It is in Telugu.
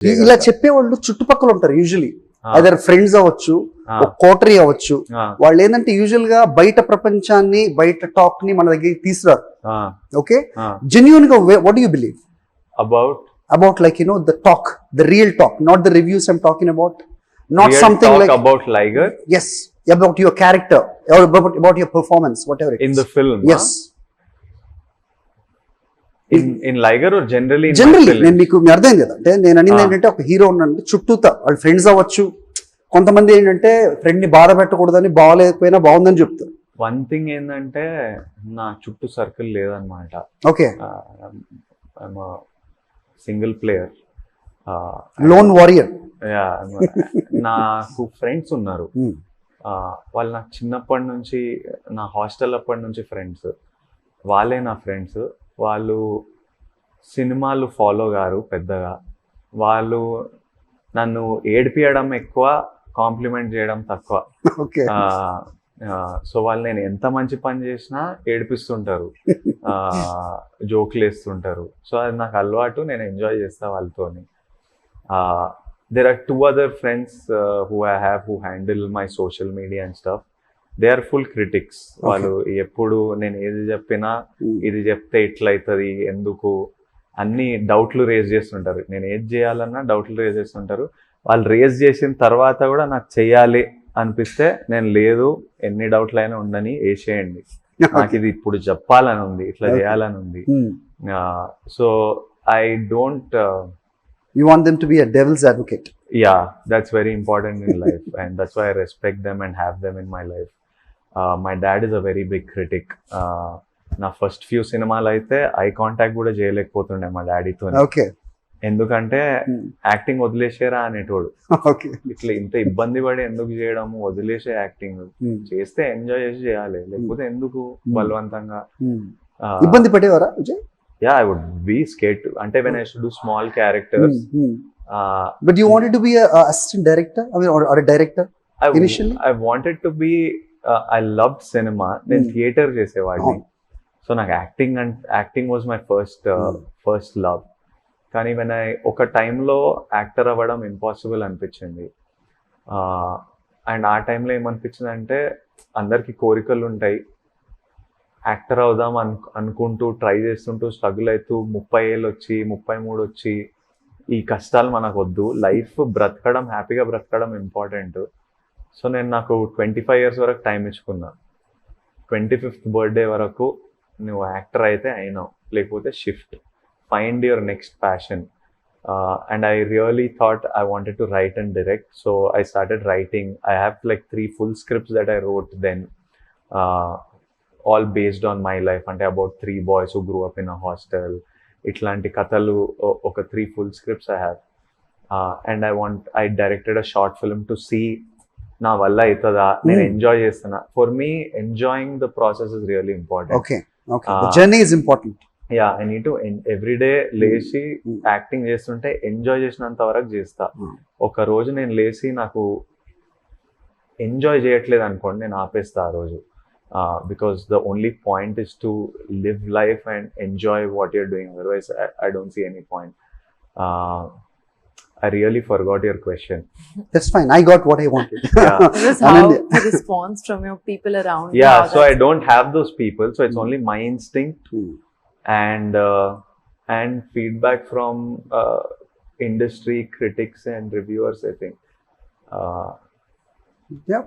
ఇలా చెప్పేవాళ్ళు చుట్టుపక్కల ఉంటారు యూజువలీ, అదర్ ఫ్రెండ్స్ అవ్వచ్చు, కోటరీ అవ్వచ్చు. వాళ్ళు ఏంటంటే యూజువల్ గా బయట ప్రపంచాన్ని, బయట టాక్ ని మన దగ్గరికి తీసుకురారు. ఓకే, జెన్యూన్ గా what do you believe about like the talk, the real talk, not the reviews I'm talking about, not real something talk like about Liger, yes, about your character or about your performance, whatever it in is. The film, yes, in Liger or generally నేను మీకు అర్థం కదా, అంటే నేను అనేది ఏంటంటే ఒక హీరో ఉన్నంటే చుట్టూతా వాళ్ళ ఫ్రెండ్స్ అవ్వచ్చు. కొంతమంది ఏంటంటే ఫ్రెండ్ ని బాధ పెట్టకూడదని, బాగలేకపోయినా బాగుందని చెప్తారు. వన్ థింగ్ ఏంటంటే నా చుట్టూ సర్కిల్ లేదనమాట. Okay, single player, lone warrior. నాకు ఫ్రెండ్స్ ఉన్నారు, వాళ్ళు నాకు చిన్నప్పటి నుంచి, నా హాస్టల్ అప్పటి నుంచి ఫ్రెండ్స్. వాళ్ళే నా ఫ్రెండ్స్. వాళ్ళు సినిమాలు ఫాలో గారు పెద్దగా. వాళ్ళు నన్ను ఏడిపియడం ఎక్కువ, కాంప్లిమెంట్ చేయడం తక్కువ. సో వాళ్ళు నేను ఎంత మంచి పని చేసినా ఏడిపిస్తుంటారు, జోక్లు వేస్తుంటారు. సో అది నాకు అలవాటు, నేను ఎంజాయ్ చేస్తా వాళ్ళతోని. There are 2 other friends who I have who handle my social media and stuff. They are full critics. వాళ్ళు ఎప్పుడు నేను ఏది చెప్పినా, ఇది చెప్తే ఇట్లయితుంది, ఎందుకు అన్ని డౌట్లు రేజ్ చేస్తుంటారు. నేను ఏది చేయాలన్నా డౌట్లు రేజ్ చేస్తుంటారు. వాళ్ళు రేజ్ చేసిన తర్వాత కూడా నాకు చెయ్యాలి అనిపిస్తే నేను లేదు, ఎన్ని డౌట్లు అయినా ఉండని, వేసేయండి, నాకు ఇది ఇప్పుడు చెప్పాలని ఉంది, ఇట్లా చేయాలని ఉంది. So I don't you want them to be a devil's advocate. Yeah, that's very important in life and that's why I respect them and have them in my life. My dad is a very big critic. నా ఫస్ట్ ఫ్యూ సినిమాలు అయితే ఐ కాంటాక్ట్ కూడా చేయలేకపోతుండే మా డాడీతో. ఓకే, ఎందుకంటే యాక్టింగ్ వదిలేసారా అనేటోడు. ఇట్లా ఇంత ఇబ్బంది పడి ఎందుకు చేయడము, వదిలేసే యాక్టింగ్ చేస్తే ఎంజాయ్ చేసి చేయాలి, లేకపోతే ఎందుకు బలవంతంగా. ఇబ్బంది పడేవారా Vijay? Yeah, I would be scared to. Ante when I used to do small characters. But you wanted to be a assistant director, I mean, or a director initially? I wanted to be. I loved cinema. Then theater చేసేవాడిని. So నాకు acting was my first love. కానీ when I ఒక టైంలో యాక్టర్ అవ్వడం ఇంపాసిబుల్ అనిపించింది. అండ్ ఆ టైంలో ఏమనిపించింది అంటే, అందరికీ కోరికలు ఉంటాయి, యాక్టర్ అవుదాం అనుకుంటూ ట్రై చేస్తుంటూ స్ట్రగుల్ అవుతూ 30 ఏళ్ళు వచ్చి 33 వచ్చి ఈ కష్టాలు మనకు వద్దు, లైఫ్ బ్రతకడం, హ్యాపీగా బ్రతకడం ఇంపార్టెంట్. సో నేను నాకు 25 years వరకు టైం ఇచ్చుకున్నా. 25th బర్త్డే వరకు నువ్వు యాక్టర్ అయితే అయినావు, లేకపోతే shift, find your next passion. And I really thought I wanted to right and direct. So I started writing. I have like 3 full scripts that I wrote then. All based on my life, అంటే about 3 boys who grew up in a hostel. ఇట్లాంటి కథలు ఒక 3 full scripts I have. And I directed a short film to see నా వల్ల అవుతుందా, నేను ఎంజాయ్ చేస్తున్నా. For me enjoying the process is really important. Okay, the journey is important. Yeah, I need to every day లేచి యాక్టింగ్ చేస్తుంటే ఎంజాయ్ చేసినంత వరకు చేస్తా. ఒక రోజు నేను లేచి నాకు ఎంజాయ్ చేయట్లేదు అనుకోండి, నేను ఆపేస్తా ఆ రోజు. Because the only point is to live life and enjoy what you're doing. Otherwise, I don't see any point. I really forgot your question. That's fine. I got what I wanted. Yeah. This is how the response from your people around. Yeah, so I don't have those people. So it's only my instinct and feedback from industry critics and reviewers, I think. Yeah.